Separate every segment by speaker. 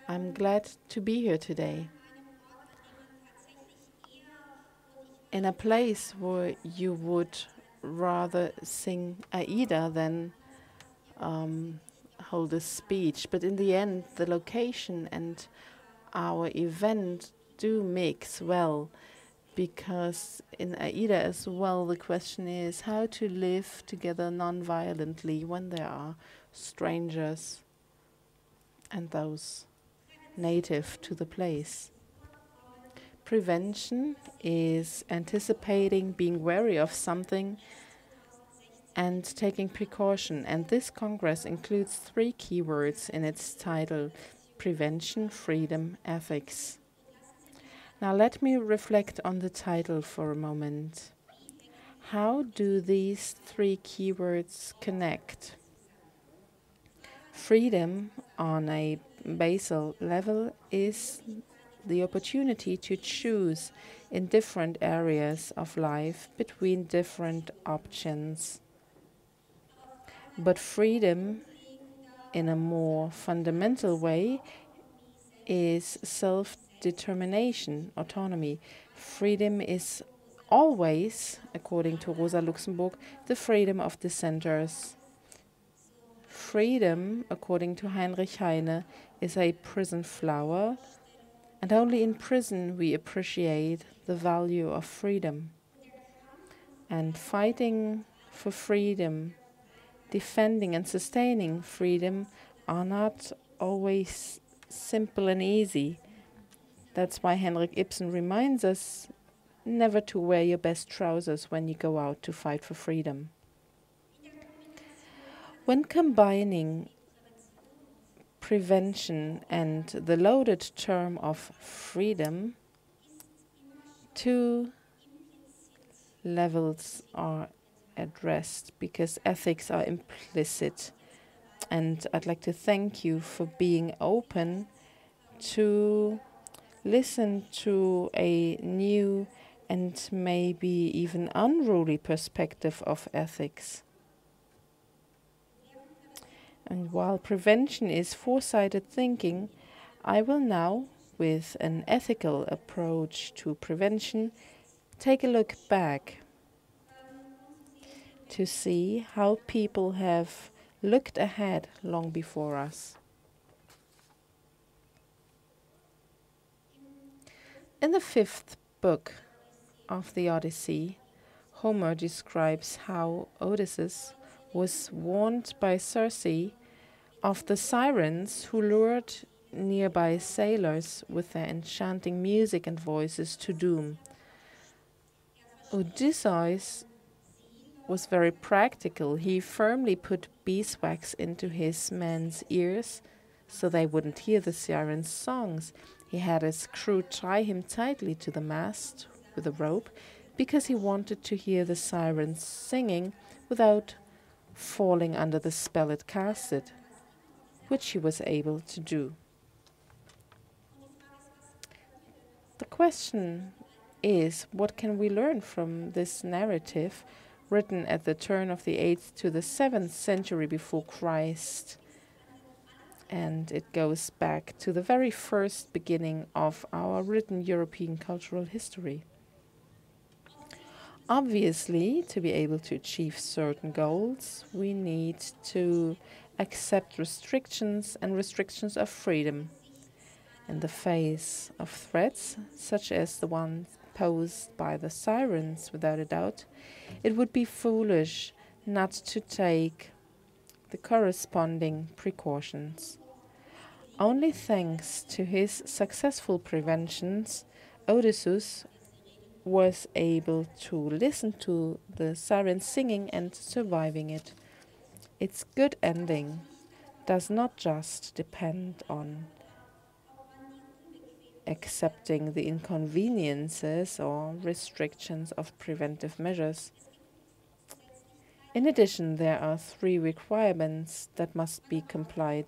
Speaker 1: I'm glad to be here today in a place where you would rather sing Aida than hold a speech. But in the end, the location and our event do mix well, because in Aida as well, the question is how to live together non-violently when there are strangers and those native to the place. Prevention is anticipating, being wary of something, and taking precaution. And this Congress includes 3 keywords in its title: prevention, freedom, ethics. Now let me reflect on the title for a moment. How do these 3 keywords connect? Freedom on a basal level is the opportunity to choose in different areas of life between different options. But freedom, in a more fundamental way, is self-determination, autonomy. Freedom is always, according to Rosa Luxemburg, the freedom of dissenters. Freedom, according to Heinrich Heine, is a prison flower, and only in prison we appreciate the value of freedom. And fighting for freedom, defending and sustaining freedom are not always simple and easy. That's why Henrik Ibsen reminds us never to wear your best trousers when you go out to fight for freedom. When combining prevention and the loaded term of freedom, 2 levels are addressed because ethics are implicit. And I'd like to thank you for being open to listen to a new and maybe even unruly perspective of ethics. And while prevention is foresighted thinking, I will now, with an ethical approach to prevention, take a look back to see how people have looked ahead long before us. In the 5th book of the Odyssey, Homer describes how Odysseus was warned by Circe of the sirens who lured nearby sailors with their enchanting music and voices to doom. Odysseus was very practical. He firmly put beeswax into his men's ears so they wouldn't hear the sirens' songs. He had his crew tie him tightly to the mast with a rope because he wanted to hear the sirens singing without falling under the spell it casted, which he was able to do. The question is, what can we learn from this narrative written at the turn of the 8th to the 7th century before Christ? And it goes back to the very first beginning of our written European cultural history. Obviously, to be able to achieve certain goals, we need to accept restrictions and restrictions of freedom. In the face of threats, such as the ones posed by the sirens, without a doubt, it would be foolish not to take the corresponding precautions. Only thanks to his successful preventions, Odysseus was able to listen to the sirens singing and surviving it. Its good ending does not just depend on accepting the inconveniences or restrictions of preventive measures. In addition, there are 3 requirements that must be complied.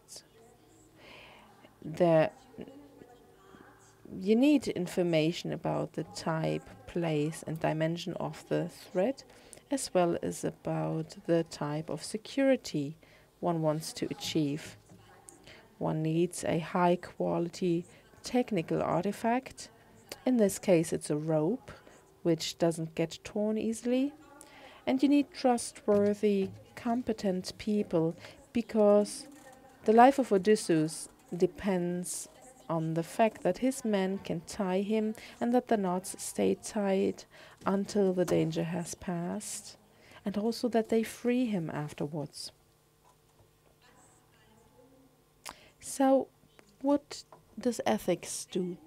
Speaker 1: You need information about the type, place, and dimension of the threat, as well as about the type of security one wants to achieve. One needs a high quality technical artifact. In this case, it's a rope, which doesn't get torn easily. And you need trustworthy, competent people, because the life of Odysseus depends on the fact that his men can tie him and that the knots stay tied until the danger has passed, and also that they free him afterwards. So, what does ethics do?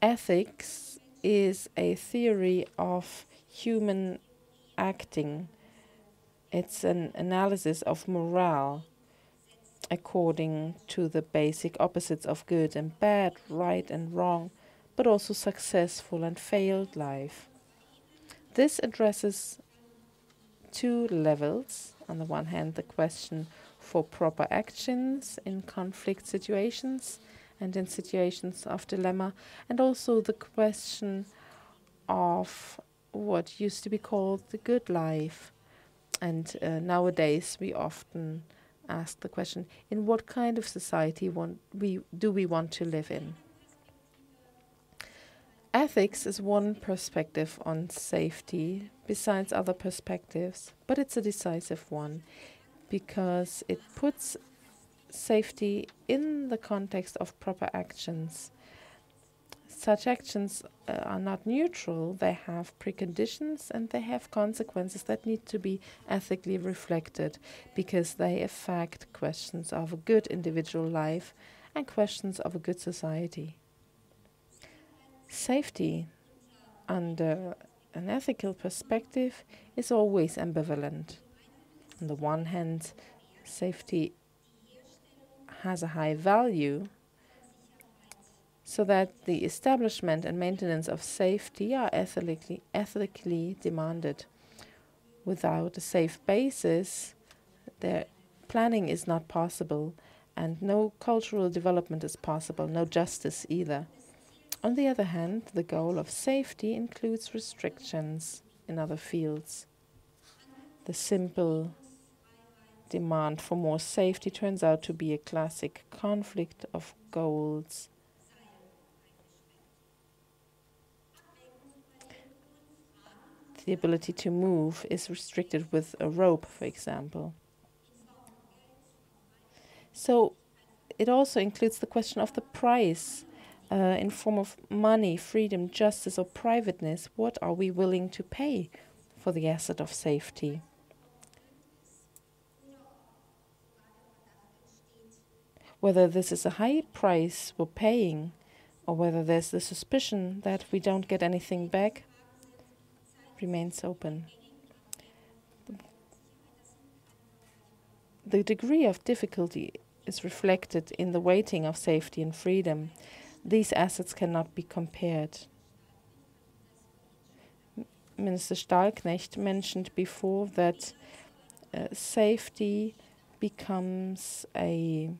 Speaker 1: Ethics is a theory of human acting. It's an analysis of morale according to the basic opposites of good and bad, right and wrong, but also successful and failed life. This addresses two levels. On the one hand, the question for proper actions in conflict situations and in situations of dilemma, and also the question of what used to be called the good life. And nowadays we often ask the question, in what kind of society do we want to live in? Ethics is one perspective on safety, besides other perspectives, but it's a decisive one, because it puts safety in the context of proper actions. Such actions are not neutral, they have preconditions and they have consequences that need to be ethically reflected, because they affect questions of a good individual life and questions of a good society. Safety, under an ethical perspective, is always ambivalent. On the one hand, safety has a high value, so that the establishment and maintenance of safety are ethically demanded. Without a safe basis, their planning is not possible, and no cultural development is possible, no justice either. On the other hand, the goal of safety includes restrictions in other fields. The simple demand for more safety turns out to be a classic conflict of goals. The ability to move is restricted with a rope, for example. So it also includes the question of the price in form of money, freedom, justice, or privateness. What are we willing to pay for the asset of safety? Whether this is a high price we're paying, or whether there's the suspicion that we don't get anything back, remains open. The degree of difficulty is reflected in the weighting of safety and freedom. These assets cannot be compared. Minister Stahlknecht mentioned before that safety becomes a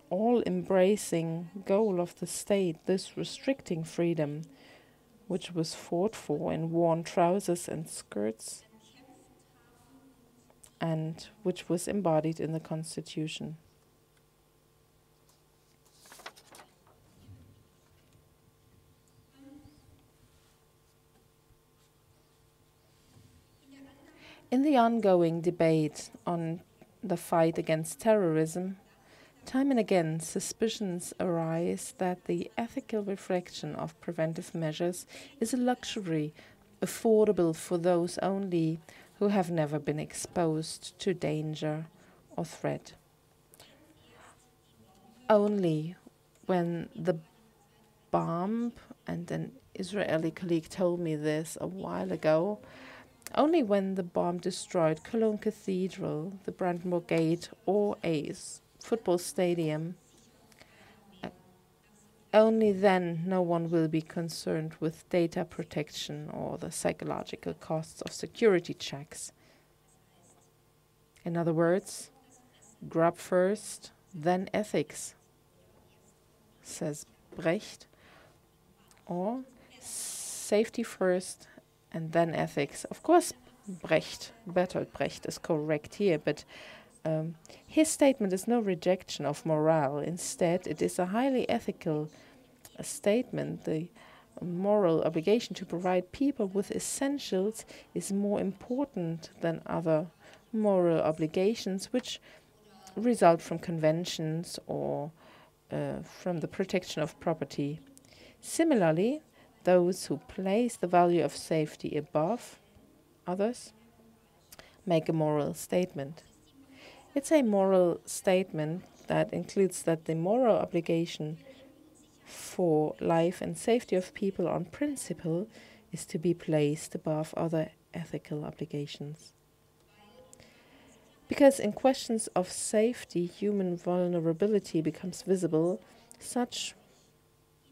Speaker 1: all-embracing goal of the state, this restricting freedom, which was fought for in worn trousers and skirts, and which was embodied in the Constitution. In the ongoing debate on the fight against terrorism, time and again suspicions arise that the ethical reflection of preventive measures is a luxury affordable for those only who have never been exposed to danger or threat. Only when the bomb, and an Israeli colleague told me this a while ago, only when the bomb destroyed Cologne Cathedral, the Brandenburg Gate, or a football stadium, only then no one will be concerned with data protection or the psychological costs of security checks. In other words, grub first, then ethics, says Brecht, or safety first and then ethics. Of course, Bertolt Brecht is correct here, but his statement is no rejection of morale. Instead, it is a highly ethical statement. The moral obligation to provide people with essentials is more important than other moral obligations, which result from conventions or from the protection of property. Similarly, those who place the value of safety above others make a moral statement. It's a moral statement that includes that the moral obligation for life and safety of people on principle is to be placed above other ethical obligations. Because in questions of safety, human vulnerability becomes visible, such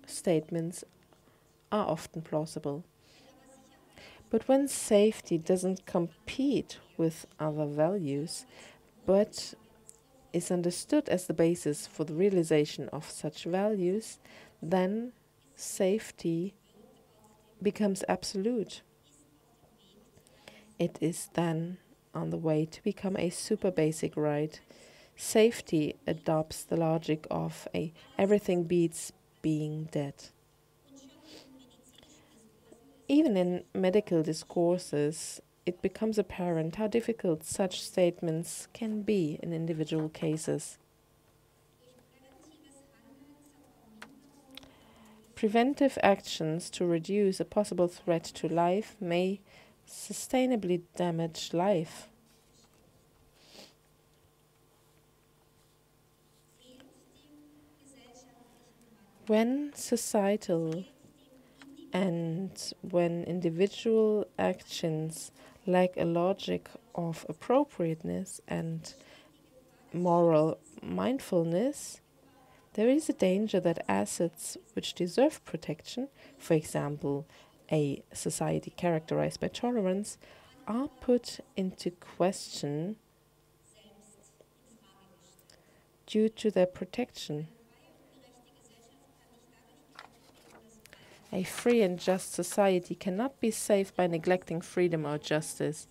Speaker 1: statements are often plausible. But when safety doesn't compete with other values, but is understood as the basis for the realization of such values, then safety becomes absolute. It is then on the way to become a super basic right. Safety adopts the logic of everything beats being dead. Even in medical discourses, it becomes apparent how difficult such statements can be in individual cases. Preventive actions to reduce a possible threat to life may sustainably damage life. When societal and when individual actions lack a logic of appropriateness and moral mindfulness, there is a danger that assets which deserve protection, for example, a society characterized by tolerance, are put into question due to their protection. A free and just society cannot be saved by neglecting freedom or justice.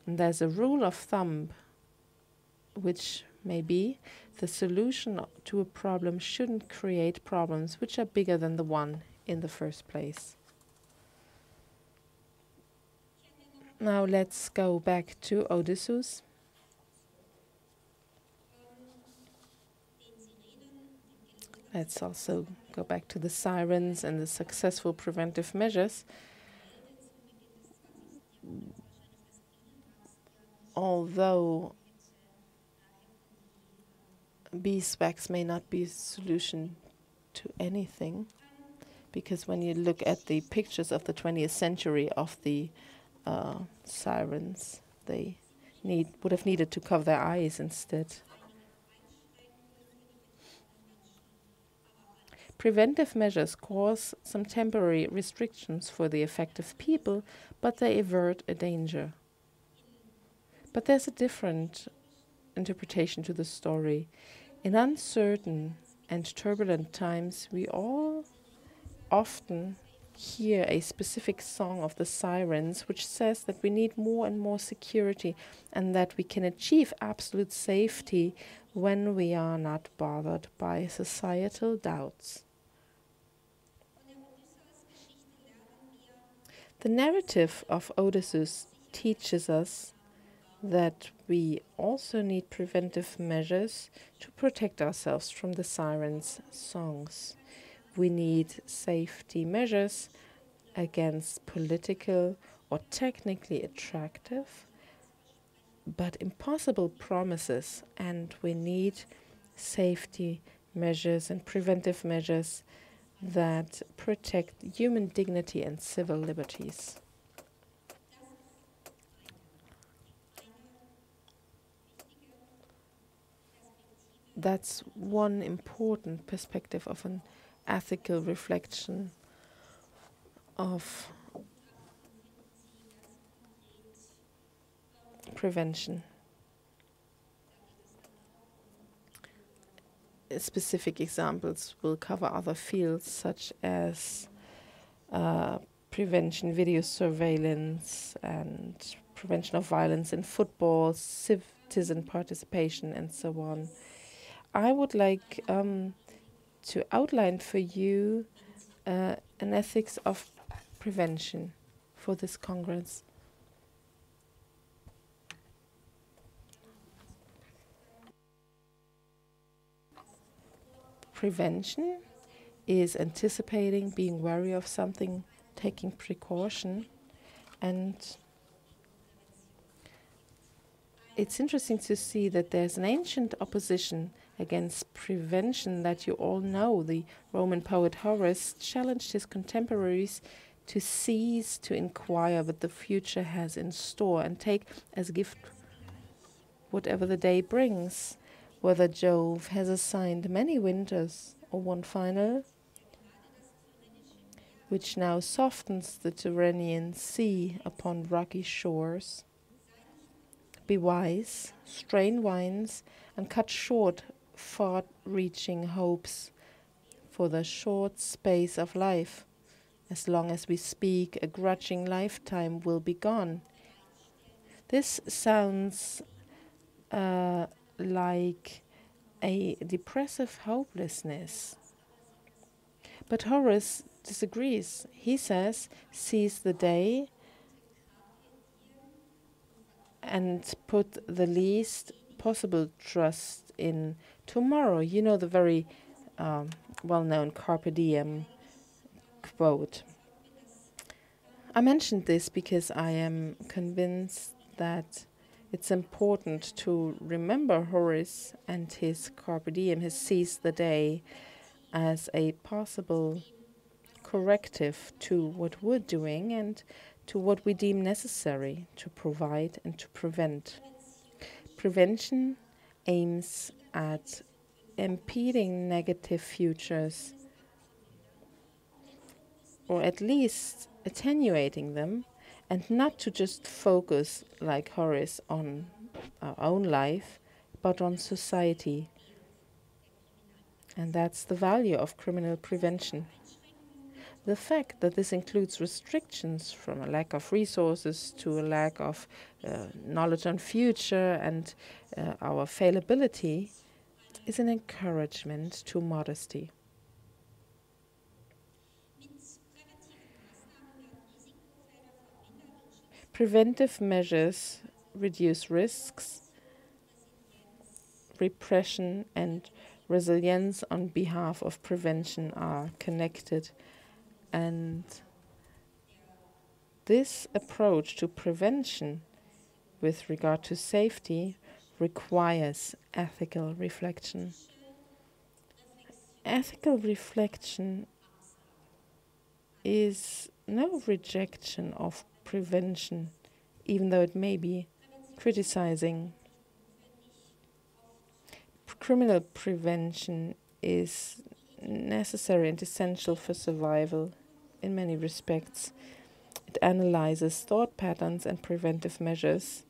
Speaker 1: And there's a rule of thumb, which may be the solution to a problem shouldn't create problems which are bigger than the one in the first place. Now let's go back to Odysseus. Let's also go back to the sirens and the successful preventive measures. Although beeswax may not be a solution to anything, because when you look at the pictures of the 20th century of the sirens, they would have needed to cover their eyes instead. Preventive measures cause some temporary restrictions for the affected people, but they avert a danger. But there's a different interpretation to the story. In uncertain and turbulent times, we all often hear a specific song of the sirens which says that we need more and more security and that we can achieve absolute safety when we are not bothered by societal doubts. The narrative of Odysseus teaches us that we also need preventive measures to protect ourselves from the sirens' songs. We need safety measures against political or technically attractive but impossible promises, and we need safety measures and preventive measures that protect human dignity and civil liberties. That's one important perspective of an ethical reflection of prevention. Specific examples will cover other fields such as prevention, video surveillance, and prevention of violence in football, citizen participation, and so on. I would like to outline for you an ethics of prevention for this Congress. Prevention is anticipating, being wary of something, taking precaution, and it's interesting to see that there's an ancient opposition against prevention that you all know. The Roman poet Horace challenged his contemporaries to cease to inquire what the future has in store and take as gift whatever the day brings, whether Jove has assigned many winters or one final, which now softens the Tyrrhenian sea upon rocky shores. Be wise, strain wines, and cut short far-reaching hopes for the short space of life. As long as we speak, a grudging lifetime will be gone. This sounds like a depressive hopelessness. But Horace disagrees. He says, seize the day and put the least possible trust in tomorrow. You know the very well-known Carpe Diem quote. I mentioned this because I am convinced that it's important to remember Horace and his Carpe Diem, his seize the day, as a possible corrective to what we're doing and to what we deem necessary to provide and to prevent. Prevention aims at impeding negative futures, or at least attenuating them, and not to just focus, like Horace, on our own life, but on society. And that's the value of criminal prevention. The fact that this includes restrictions from a lack of resources to a lack of knowledge on future and our fallibility is an encouragement to modesty. Preventive measures reduce risks. Repression and resilience on behalf of prevention are connected. And this approach to prevention with regard to safety requires ethical reflection. Ethical reflection is no rejection of prevention, even though it may be criticizing. Criminal prevention is necessary and essential for survival in many respects. It analyzes thought patterns and preventive measures.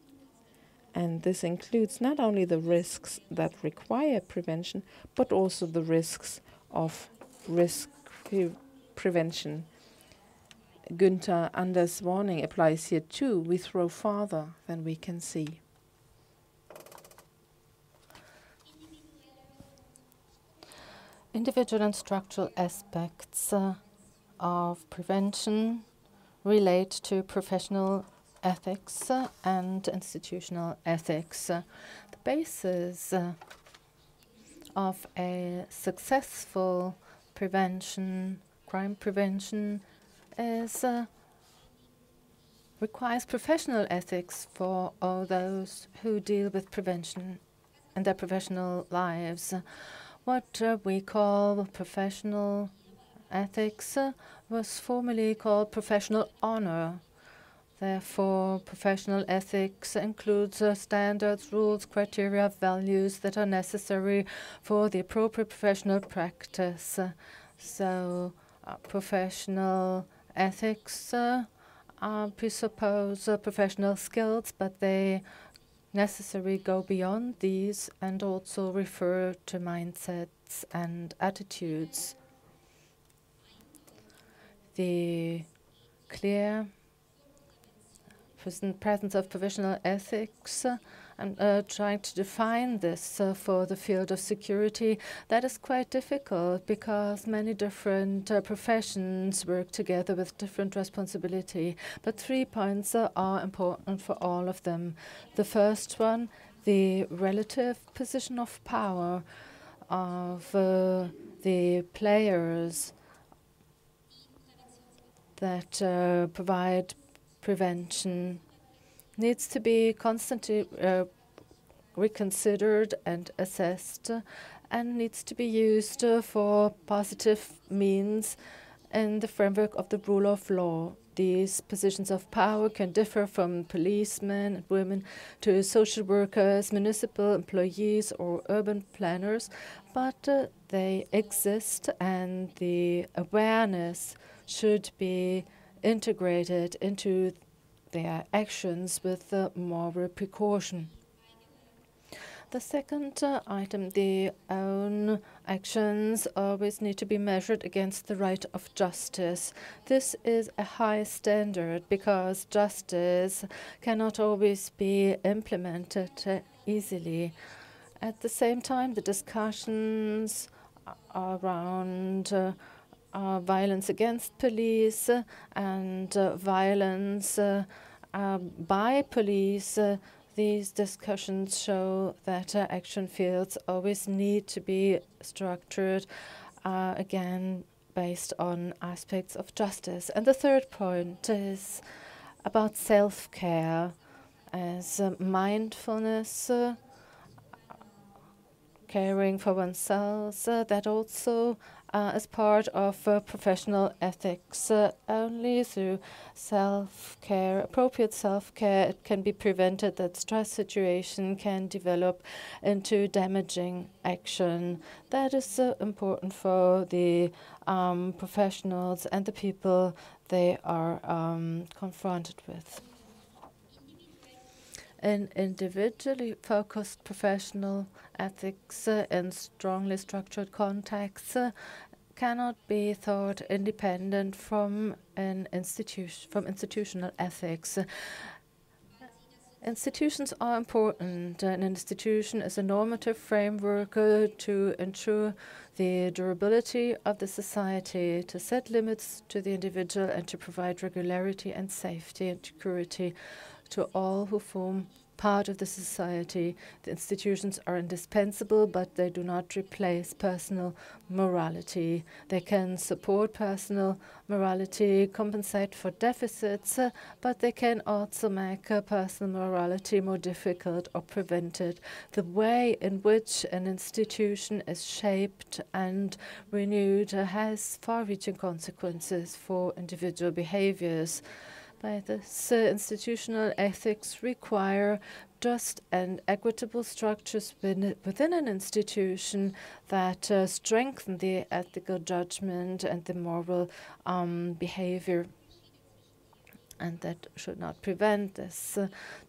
Speaker 1: And this includes not only the risks that require prevention, but also the risks of risk prevention. Günther Anders' warning applies here too. We throw farther than we can see.
Speaker 2: Individual and structural aspects of prevention relate to professional ethics and institutional ethics. The basis of a successful prevention, crime prevention, requires professional ethics for all those who deal with prevention in their professional lives. What we call professional ethics was formerly called professional honor. Therefore, professional ethics includes standards, rules, criteria, values that are necessary for the appropriate professional practice. So, professional ethics presuppose professional skills, but they necessarily go beyond these and also refer to mindsets and attitudes. The clear presence of professional ethics and trying to define this for the field of security. That is quite difficult because many different professions work together with different responsibility. But 3 points are important for all of them. The first one, the relative position of power of the players that provide prevention needs to be constantly reconsidered and assessed and needs to be used for positive means in the framework of the rule of law. These positions of power can differ from policemen and women to social workers, municipal employees, or urban planners, but they exist, and the awareness should be integrated into their actions with more precaution. The second item, the own actions always need to be measured against the right of justice. This is a high standard because justice cannot always be implemented easily. At the same time, the discussions around violence against police and violence by police, these discussions show that action fields always need to be structured, again, based on aspects of justice. And the third point is about self-care as mindfulness, caring for oneself, that also as part of professional ethics. Only through self-care, appropriate self-care, it can be prevented that stress situation can develop into damaging action. That is important for the professionals and the people they are confronted with. In individually focused professional ethics in strongly structured contexts cannot be thought independent from institutional ethics. Institutions are important. An institution is a normative framework to ensure the durability of the society, to set limits to the individual, and to provide regularity and safety and security to all who form part of the society. The institutions are indispensable, but they do not replace personal morality. They can support personal morality, compensate for deficits, but they can also make personal morality more difficult or prevent it. The way in which an institution is shaped and renewed has far-reaching consequences for individual behaviors. By this, institutional ethics require just and equitable structures within an institution that strengthen the ethical judgment and the moral behavior. And that should not prevent this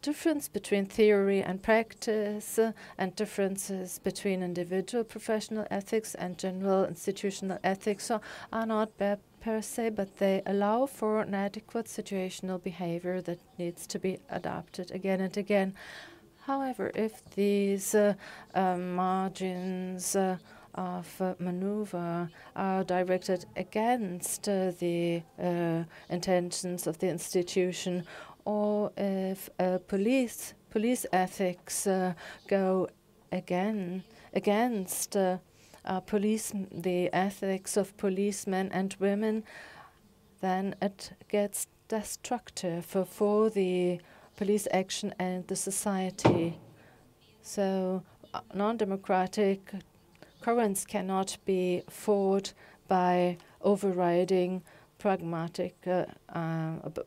Speaker 2: difference between theory and practice and differences between individual professional ethics and general institutional ethics are not bad per se, but they allow for an adequate situational behavior that needs to be adapted again and again. However, if these margins of maneuver are directed against the intentions of the institution, or if police ethics go against the ethics of policemen and women, then it gets destructive for the police action and the society. So non-democratic currents cannot be fought by overriding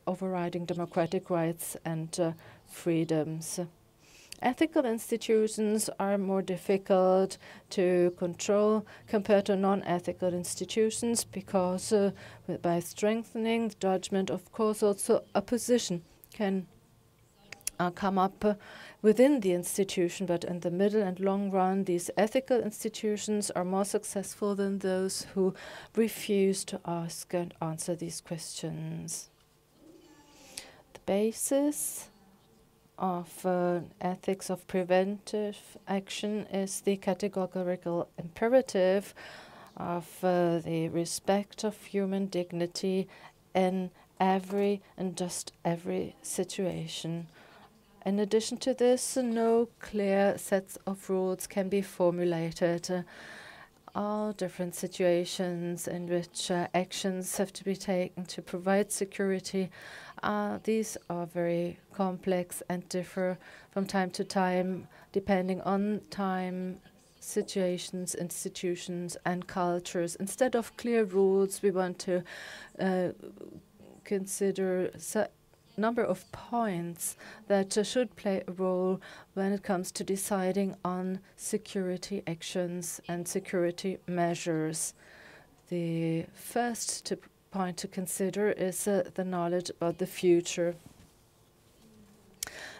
Speaker 2: overriding democratic rights and freedoms. Ethical institutions are more difficult to control compared to non-ethical institutions because by strengthening the judgment, of course, also opposition can come up within the institution, but in the middle and long run, these ethical institutions are more successful than those who refuse to ask and answer these questions. basis of ethics of preventive action is the categorical imperative of the respect of human dignity in every and just every situation. In addition to this, no clear sets of rules can be formulated. All different situations in which actions have to be taken to provide security, these are very complex and differ from time to time, depending on time, situations, institutions, and cultures. Instead of clear rules, we want to consider a number of points that should play a role when it comes to deciding on security actions and security measures. The first point to consider is the knowledge about the future.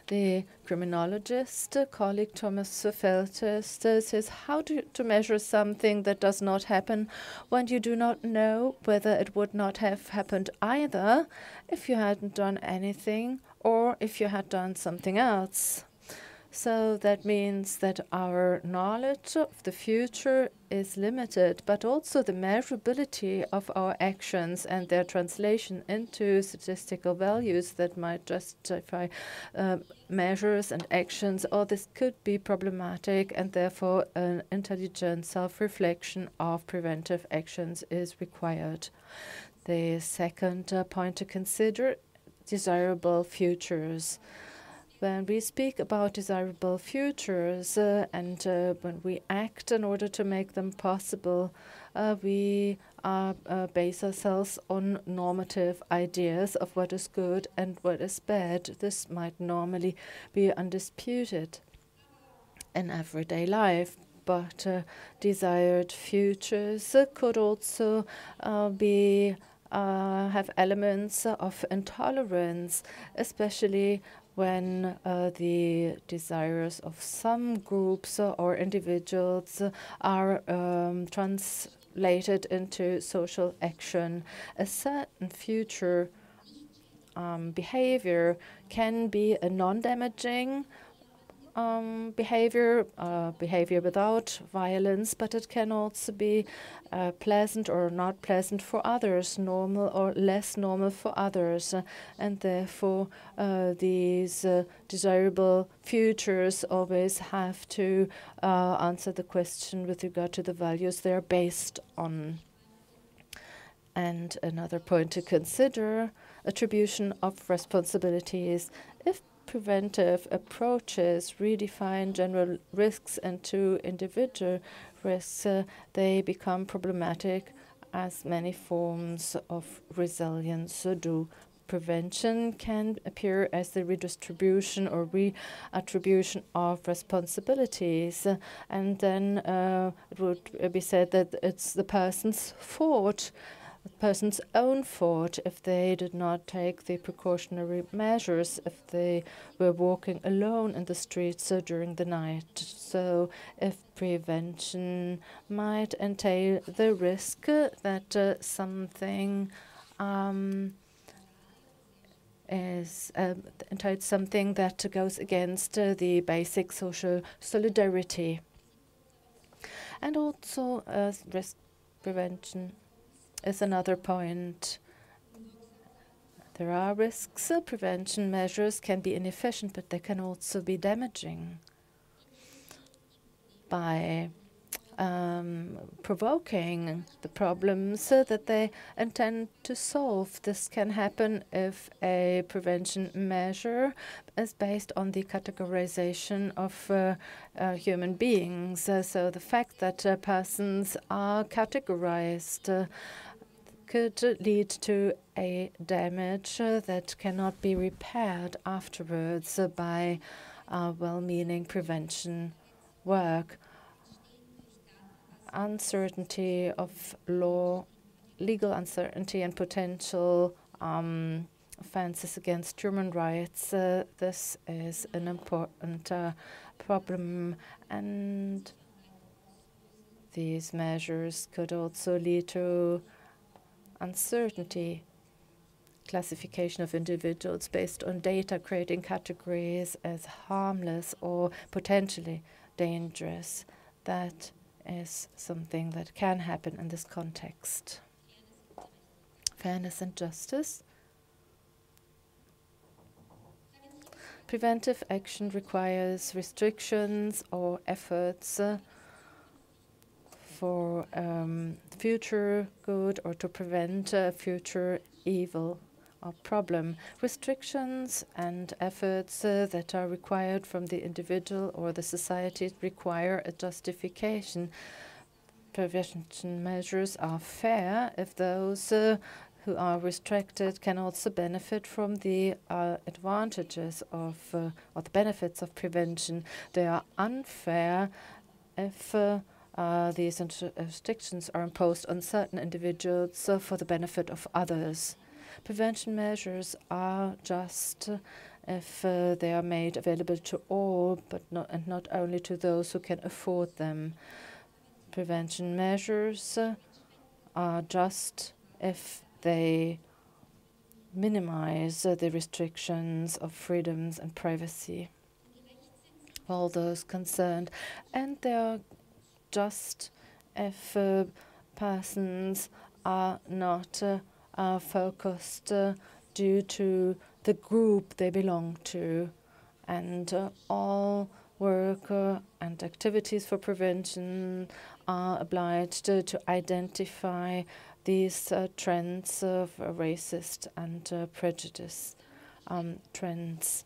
Speaker 2: The criminologist, colleague Thomas Feltes, says how to measure something that does not happen when you do not know whether it would not have happened either if you hadn't done anything or if you had done something else. So that means that our knowledge of the future is limited, but also the measurability of our actions and their translation into statistical values that might justify measures and actions. All this could be problematic, and therefore an intelligent self-reflection of preventive actions is required. The second point to consider, desirable futures. When we speak about desirable futures and when we act in order to make them possible, we base ourselves on normative ideas of what is good and what is bad. This might normally be undisputed in everyday life, but desired futures could also have elements of intolerance, especially when the desires of some groups or individuals are translated into social action. A certain future behavior can be a non-damaging behavior without violence, but it can also be pleasant or not pleasant for others, normal or less normal for others. And therefore, these desirable futures always have to answer the question with regard to the values they are based on. And another point to consider, attribution of responsibilities. If preventive approaches redefine general risks into individual risks, they become problematic, as many forms of resilience do. Prevention can appear as the redistribution or reattribution of responsibilities, and then it would be said that it's the person's fault, person's own fault if they did not take the precautionary measures, if they were walking alone in the streets during the night. So if prevention might entail the risk that something entails something that goes against the basic social solidarity. And also risk prevention is another point. There are risks. Prevention measures can be inefficient, but they can also be damaging by provoking the problems that they intend to solve. This can happen if a prevention measure is based on the categorization of human beings. So the fact that persons are categorized could lead to a damage that cannot be repaired afterwards by well-meaning prevention work. Uncertainty of law, legal uncertainty, and potential offenses against human rights. This is an important problem, and these measures could also lead to uncertainty classification of individuals based on data, creating categories as harmless or potentially dangerous. That is something that can happen in this context. Fairness and justice. Preventive action requires restrictions or efforts for future good or to prevent future evil or problem. Restrictions and efforts that are required from the individual or the society require a justification. Prevention measures are fair if those who are restricted can also benefit from the advantages of or the benefits of prevention. They are unfair if these restrictions are imposed on certain individuals for the benefit of others. Prevention measures are just if they are made available to all, but not only to those who can afford them. Prevention measures are just if they minimize the restrictions of freedoms and privacy for all those concerned, and they are just if persons are not focused due to the group they belong to, and all work and activities for prevention are obliged to identify these trends of racist and prejudice trends,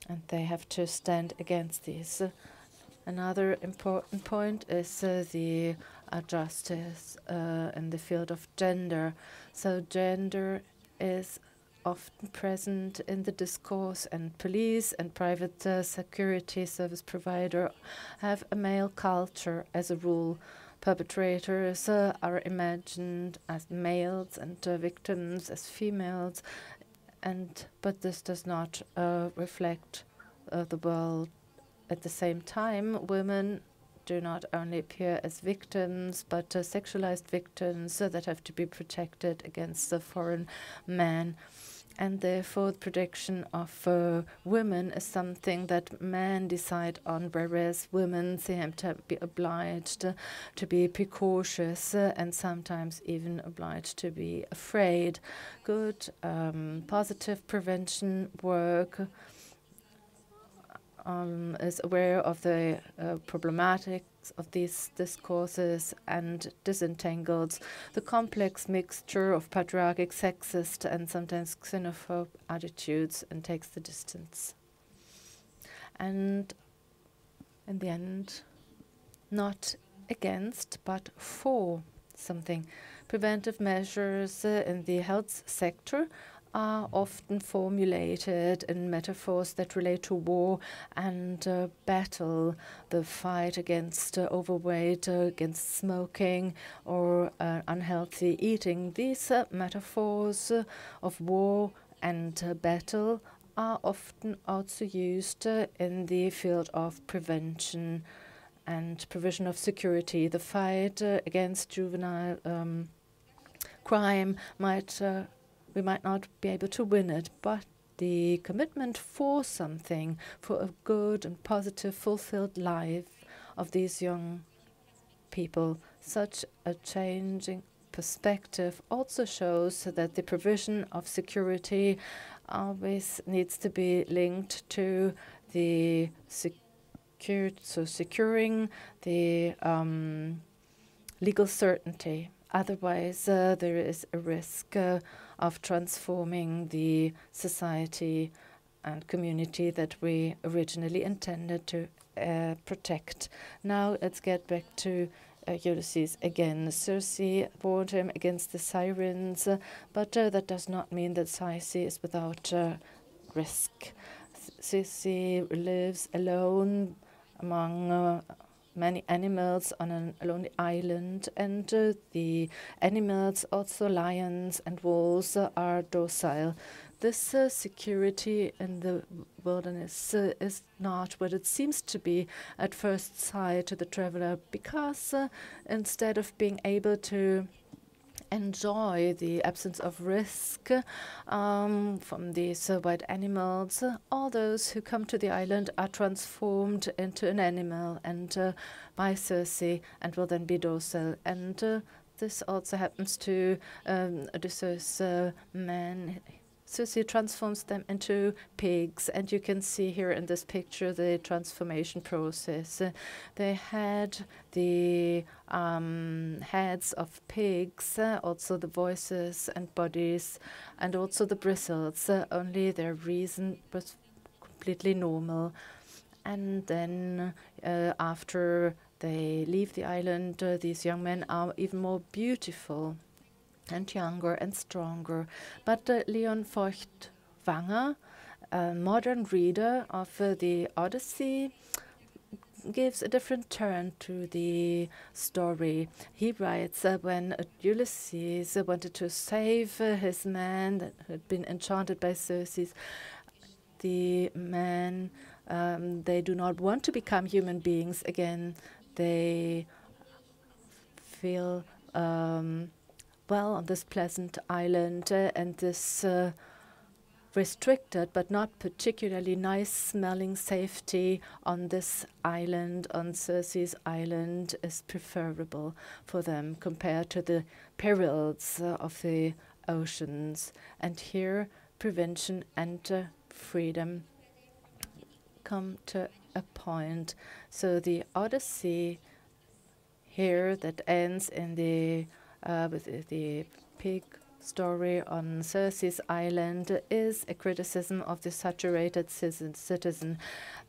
Speaker 2: and they have to stand against these. Another important point is the justice in the field of gender. So gender is often present in the discourse, and police and private security service provider have a male culture as a rule. Perpetrators are imagined as males and victims as females, but this does not reflect the world. At the same time, women do not only appear as victims, but sexualized victims that have to be protected against the foreign man. And therefore, the protection of women is something that men decide on, whereas women seem to be obliged to be precautious and sometimes even obliged to be afraid. Good, positive prevention work is aware of the problematics of these discourses and disentangles the complex mixture of patriarchic, sexist, and sometimes xenophobe attitudes and takes the distance. And in the end, not against, but for something. Preventive measures in the health sector are often formulated in metaphors that relate to war and battle, the fight against overweight, against smoking or unhealthy eating. These metaphors of war and battle are often also used in the field of prevention and provision of security. The fight against juvenile crime we might not be able to win it, but the commitment for something, for a good and positive, fulfilled life of these young people, such a changing perspective also shows that the provision of security always needs to be linked to the securing the legal certainty. Otherwise, there is a risk of transforming the society and community that we originally intended to protect. Now let's get back to Ulysses again. Circe warned him against the sirens, but that does not mean that Circe is without risk. Circe lives alone among many animals on a lonely island, and the animals, also lions and wolves, are docile. This security in the wilderness is not what it seems to be at first sight to the traveler, because instead of being able to enjoy the absence of risk from these white animals. All those who come to the island are transformed into an animal and by Circe and will then be docile. And this also happens to Odysseus' men. Circe transforms them into pigs, and you can see here in this picture the transformation process. They had the heads of pigs, also the voices and bodies, and also the bristles, only their reason was completely normal. And then after they leave the island, these young men are even more beautiful and younger and stronger. But Leon Feuchtwanger, a modern reader of the Odyssey, gives a different turn to the story. He writes when Ulysses wanted to save his man that had been enchanted by Circe, the men, they do not want to become human beings again. They feel well on this pleasant island and this restricted but not particularly nice smelling safety on this island, on Circe's island, is preferable for them compared to the perils of the oceans. And here prevention and freedom come to a point. So the Odyssey here that ends in the with the pig story on Circe's island is a criticism of the saturated citizen,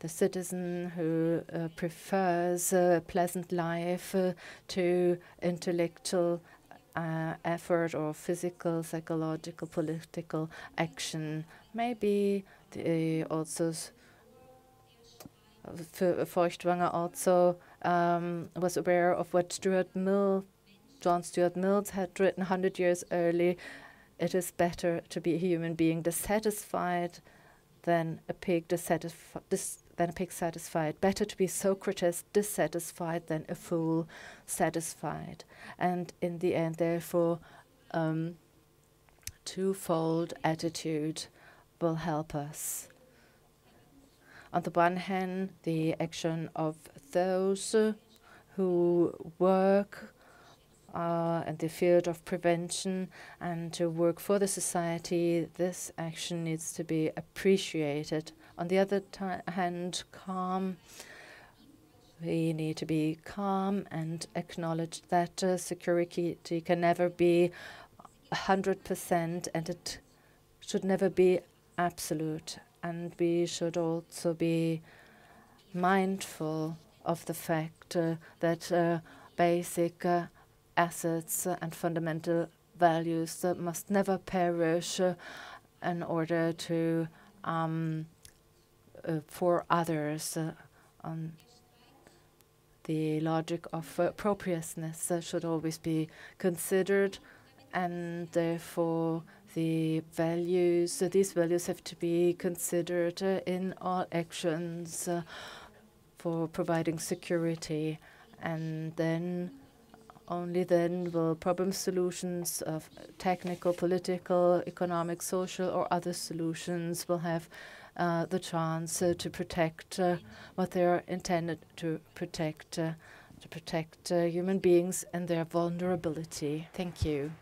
Speaker 2: the citizen who prefers a pleasant life to intellectual effort or physical, psychological, political action. Maybe also Feuchtwanger also was aware of what John Stuart Mills had written 100 years early. It is better to be a human being dissatisfied than a pig satisfied. Better to be Socrates dissatisfied than a fool satisfied. And in the end, therefore, twofold attitude will help us. On the one hand, the action of those who work in the field of prevention and to work for the society, this action needs to be appreciated. On the other hand, calm. We need to be calm and acknowledge that security can never be 100% and it should never be absolute. And we should also be mindful of the fact that basic assets and fundamental values must never perish in order to for others. The logic of appropriateness should always be considered, and therefore the values, these values have to be considered in all actions for providing security, and then only then will problem solutions of technical, political, economic, social, or other solutions will have the chance to protect what they are intended to protect human beings and their vulnerability. Thank you.